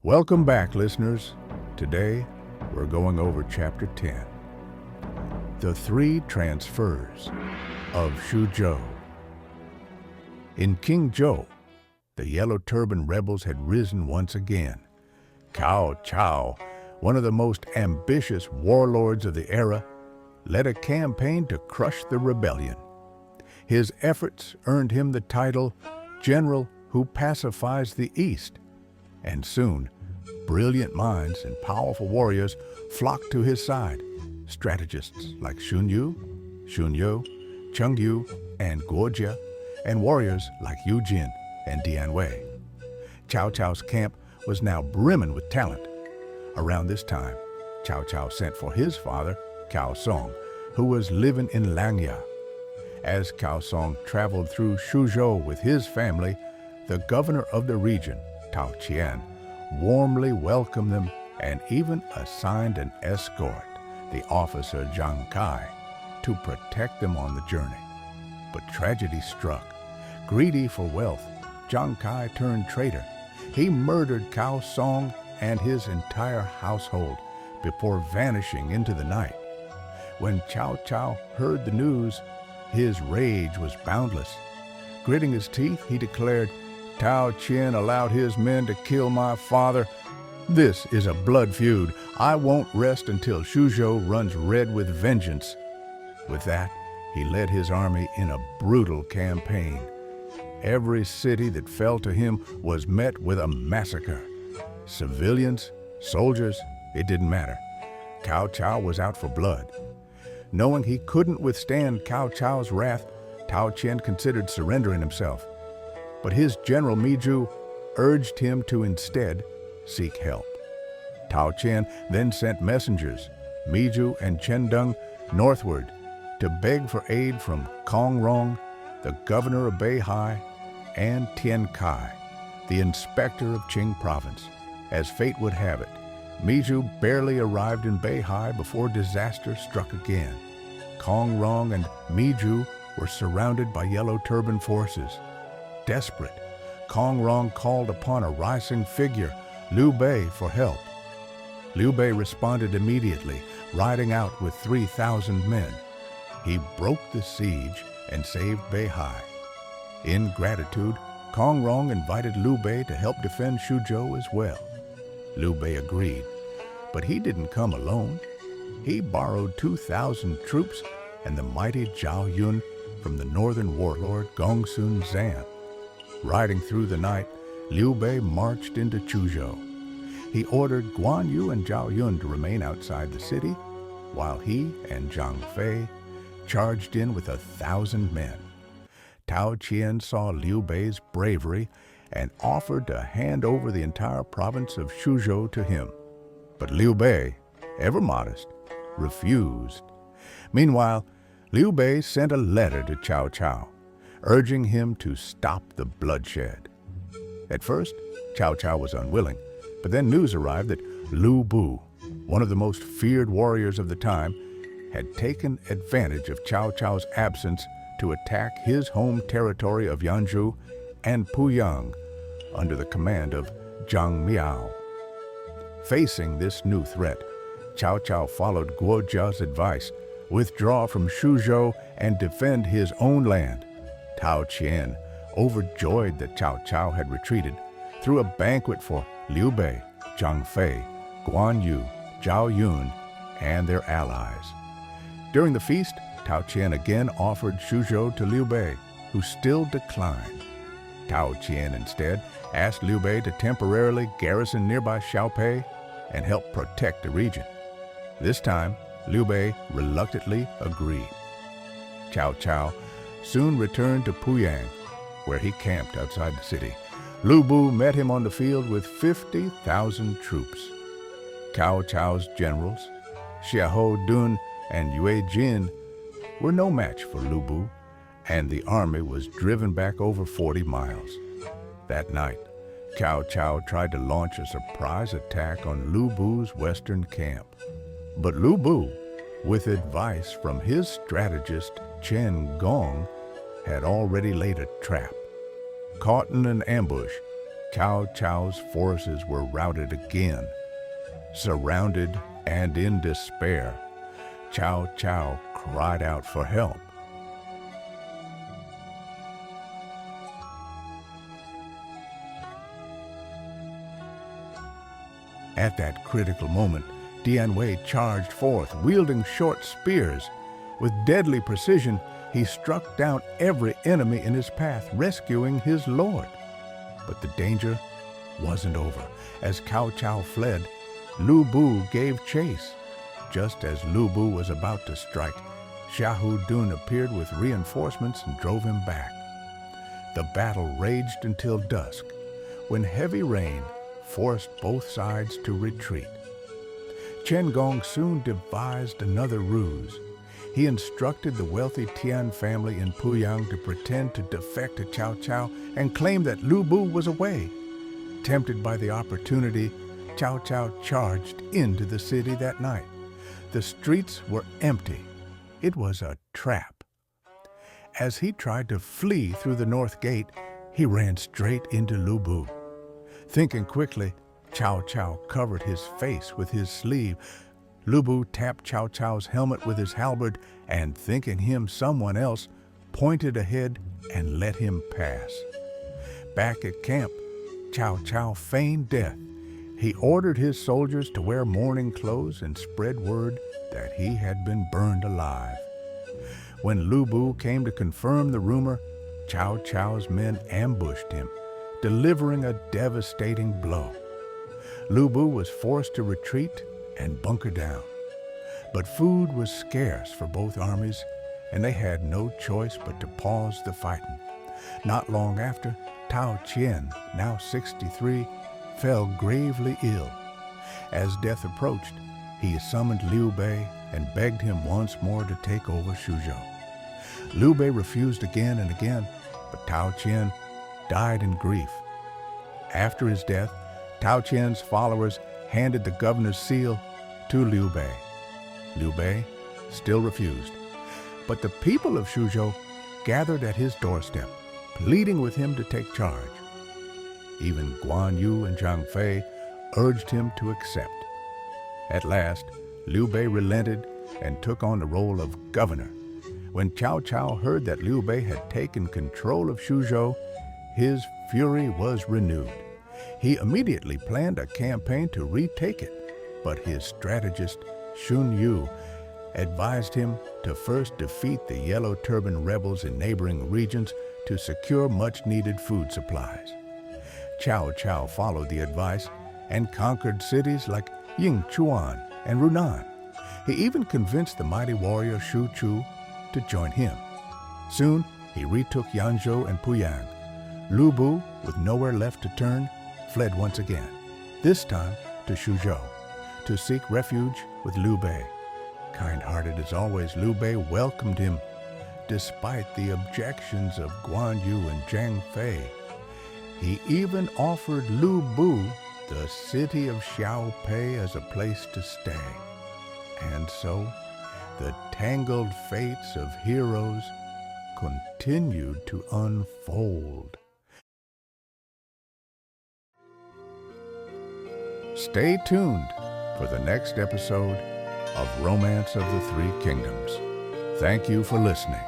Welcome back, listeners. Today, we're going over Chapter 10, The Three Transfers of Xuzhou. In King Zhou, the Yellow Turban rebels had risen once again. Cao Cao, one of the most ambitious warlords of the era, led a campaign to crush the rebellion. His efforts earned him the title General who Pacifies the East, and soon, brilliant minds and powerful warriors flocked to his side. Strategists like Xun Yu, Cheng Yu, and Guo Jia, and warriors like Yu Jin and Dian Wei. Cao Cao's camp was now brimming with talent. Around this time, Cao Cao sent for his father, Cao Song, who was living in Langya. As Cao Song traveled through Xuzhou with his family, the governor of the region, Tao Qian, warmly welcomed them and even assigned an escort, the officer Zhang Kai, to protect them on the journey. But tragedy struck. Greedy for wealth, Zhang Kai turned traitor. He murdered Cao Song and his entire household before vanishing into the night. When Cao Cao heard the news, his rage was boundless. Gritting his teeth, he declared, "Tao Qian allowed his men to kill my father. This is a blood feud. I won't rest until Xuzhou runs red with vengeance." With that, he led his army in a brutal campaign. Every city that fell to him was met with a massacre. Civilians, soldiers, it didn't matter. Cao Cao was out for blood. Knowing he couldn't withstand Cao Cao's wrath, Tao Qian considered surrendering himself. But his general Miju urged him to instead seek help. Tao Qian then sent messengers, Miju and Chendeng, northward to beg for aid from Kong Rong, the governor of Beihai, and Tian Kai, the inspector of Qing province. As fate would have it, Miju barely arrived in Beihai before disaster struck again. Kong Rong and Miju were surrounded by Yellow Turban forces. Desperate, Kong Rong called upon a rising figure, Liu Bei, for help. Liu Bei responded immediately, riding out with 3,000 men. He broke the siege and saved Beihai. In gratitude, Kong Rong invited Liu Bei to help defend Xuzhou as well. Liu Bei agreed, but he didn't come alone. He borrowed 2,000 troops and the mighty Zhao Yun from the northern warlord Gongsun Zan. Riding through the night, Liu Bei marched into Xuzhou. He ordered Guan Yu and Zhao Yun to remain outside the city, while he and Zhang Fei charged in with 1,000 men. Tao Qian saw Liu Bei's bravery and offered to hand over the entire province of Xuzhou to him. But Liu Bei, ever modest, refused. Meanwhile, Liu Bei sent a letter to Cao Cao, urging him to stop the bloodshed. At first, Cao Cao was unwilling, but then news arrived that Lu Bu, one of the most feared warriors of the time, had taken advantage of Cao Cao's absence to attack his home territory of Yanzhou and Puyang under the command of Zhang Miao. Facing this new threat, Cao Cao followed Guo Jia's advice, withdraw from Xuzhou and defend his own land. Tao Qian, overjoyed that Cao Cao had retreated, threw a banquet for Liu Bei, Zhang Fei, Guan Yu, Zhao Yun, and their allies. During the feast, Tao Qian again offered Xuzhou to Liu Bei, who still declined. Tao Qian instead asked Liu Bei to temporarily garrison nearby Xiaopei and help protect the region. This time, Liu Bei reluctantly agreed. Cao Cao soon returned to Puyang, where he camped outside the city. Lu Bu met him on the field with 50,000 troops. Cao Cao's generals, Xiahou Dun and Yue Jin, were no match for Lu Bu, and the army was driven back over 40 miles. That night, Cao Cao tried to launch a surprise attack on Lu Bu's western camp. But Lu Bu, with advice from his strategist Chen Gong, had already laid a trap. Caught in an ambush, Cao Cao's forces were routed again. Surrounded and in despair, Cao Cao cried out for help. At that critical moment, Dian Wei charged forth, wielding short spears. With deadly precision, he struck down every enemy in his path, rescuing his lord. But the danger wasn't over. As Cao Cao fled, Lu Bu gave chase. Just as Lu Bu was about to strike, Xiahou Dun appeared with reinforcements and drove him back. The battle raged until dusk, when heavy rain forced both sides to retreat. Chen Gong soon devised another ruse. He instructed the wealthy Tian family in Puyang to pretend to defect to Cao Cao and claim that Lu Bu was away. Tempted by the opportunity, Cao Cao charged into the city that night. The streets were empty. It was a trap. As he tried to flee through the north gate, he ran straight into Lu Bu. Thinking quickly, Cao Cao covered his face with his sleeve. Lu Bu tapped Cao Cao's helmet with his halberd and, thinking him someone else, pointed ahead and let him pass. Back at camp, Cao Cao feigned death. He ordered his soldiers to wear mourning clothes and spread word that he had been burned alive. When Lu Bu came to confirm the rumor, Cao Cao's men ambushed him, delivering a devastating blow. Lu Bu was forced to retreat and bunker down. But food was scarce for both armies, and they had no choice but to pause the fighting. Not long after, Tao Qian, now 63, fell gravely ill. As death approached, he summoned Liu Bei and begged him once more to take over Xuzhou. Liu Bei refused again and again, but Tao Qian died in grief. After his death, Tao Qian's followers handed the governor's seal to Liu Bei. Liu Bei still refused, but the people of Xuzhou gathered at his doorstep, pleading with him to take charge. Even Guan Yu and Zhang Fei urged him to accept. At last, Liu Bei relented and took on the role of governor. When Cao Cao heard that Liu Bei had taken control of Xuzhou, his fury was renewed. He immediately planned a campaign to retake it, but his strategist, Xun Yu, advised him to first defeat the Yellow Turban rebels in neighboring regions to secure much-needed food supplies. Cao Cao followed the advice and conquered cities like Yingchuan and Runan. He even convinced the mighty warrior Shu Chu to join him. Soon, he retook Yanzhou and Puyang. Lu Bu, with nowhere left to turn, fled once again, this time to Xuzhou, to seek refuge with Liu Bei. Kind-hearted as always, Liu Bei welcomed him, despite the objections of Guan Yu and Zhang Fei. He even offered Lu Bu the city of Xiaopei as a place to stay. And so, the tangled fates of heroes continued to unfold. Stay tuned for the next episode of Romance of the Three Kingdoms. Thank you for listening.